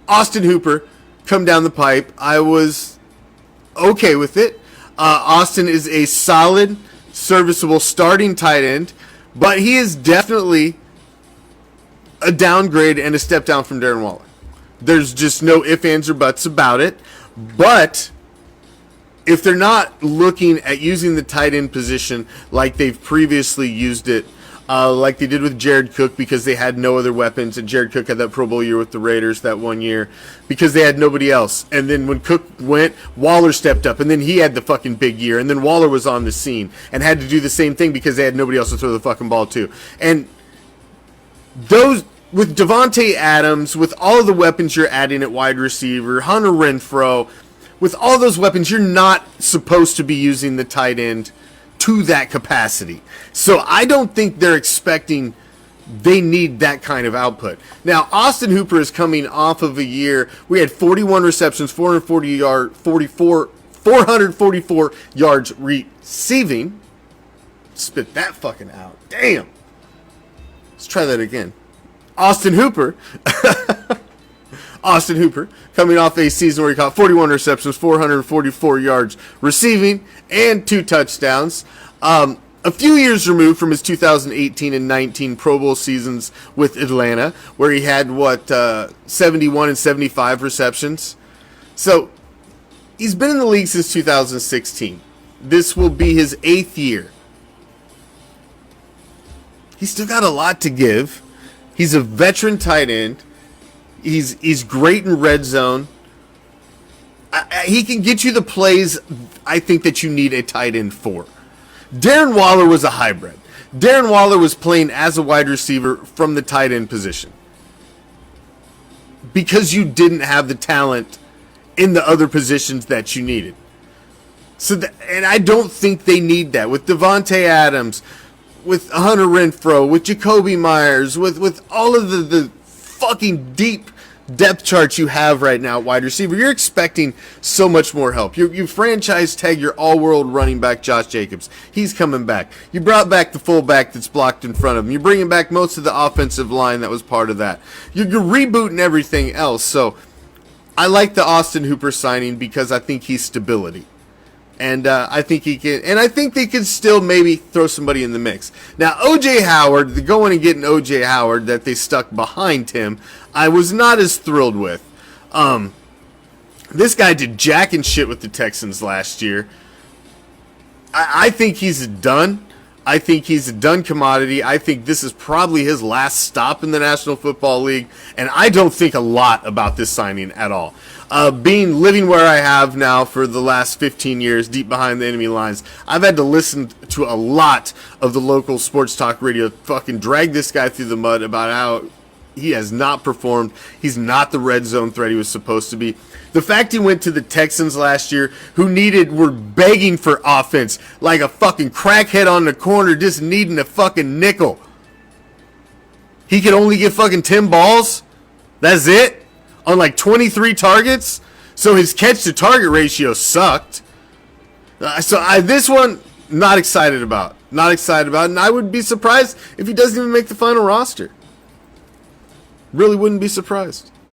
Austin Hooper come down the pipe. I was okay with it. Austin is a solid, serviceable starting tight end, but he is definitely a downgrade and a step down from Darren Waller. There's just no ifs, ands, or buts about it. But if they're not looking at using the tight end position like they've previously used it, like they did with Jared Cook because they had no other weapons, and Jared Cook had that Pro Bowl year with the Raiders that one year because they had nobody else. And then when Cook went, Waller stepped up, and then he had the fucking big year, and then Waller was on the scene and had to do the same thing because they had nobody else to throw the fucking ball to. And those, with Davante Adams, with all of the weapons you're adding at wide receiver, Hunter Renfrow, with all those weapons, you're not supposed to be using the tight end to that capacity. So I don't think they're expecting they need that kind of output. Now, Austin Hooper is coming off of a year. We had 41 receptions, 444 yards receiving. Spit that fucking out. Damn. Let's try that again. Austin Hooper coming off a season where he caught 41 receptions, 444 yards receiving, and 2 touchdowns. A few years removed from his 2018 and 19 Pro Bowl seasons with Atlanta, where he had, 71 and 75 receptions. So, he's been in the league since 2016. This will be his 8th year. He's still got a lot to give. He's a veteran tight end. He's great in red zone. He can get you the plays I think that you need a tight end for. Darren Waller was a hybrid. Darren Waller was playing as a wide receiver from the tight end position because you didn't have the talent in the other positions that you needed. And I don't think they need that. With Davante Adams, with Hunter Renfrow, with Jacoby Myers, with all of the fucking deep depth charts you have right now at wide receiver, you're expecting so much more help. You franchise tag your all-world running back, Josh Jacobs. He's coming back. You brought back the fullback that's blocked in front of him. You're bringing back most of the offensive line that was part of that. You're rebooting everything else. So I like the Austin Hooper signing because I think he's stability. And I think he can, and I think they can still maybe throw somebody in the mix. Now, O.J. Howard, the going and getting O.J. Howard that they stuck behind him, I was not as thrilled with. This guy did jack and shit with the Texans last year. I think he's done. I think he's a done commodity. I think this is probably his last stop in the National Football League, and I don't think a lot about this signing at all. Living where I have now for the last 15 years, deep behind the enemy lines, I've had to listen to a lot of the local sports talk radio fucking drag this guy through the mud about how he has not performed. He's not the red zone threat he was supposed to be. The fact he went to the Texans last year, who were begging for offense, like a fucking crackhead on the corner just needing a fucking nickel. He could only get fucking 10 balls? That's it? On like 23 targets? So his catch-to-target ratio sucked. This one, not excited about. Not excited about. And I would be surprised if he doesn't even make the final roster. Really wouldn't be surprised.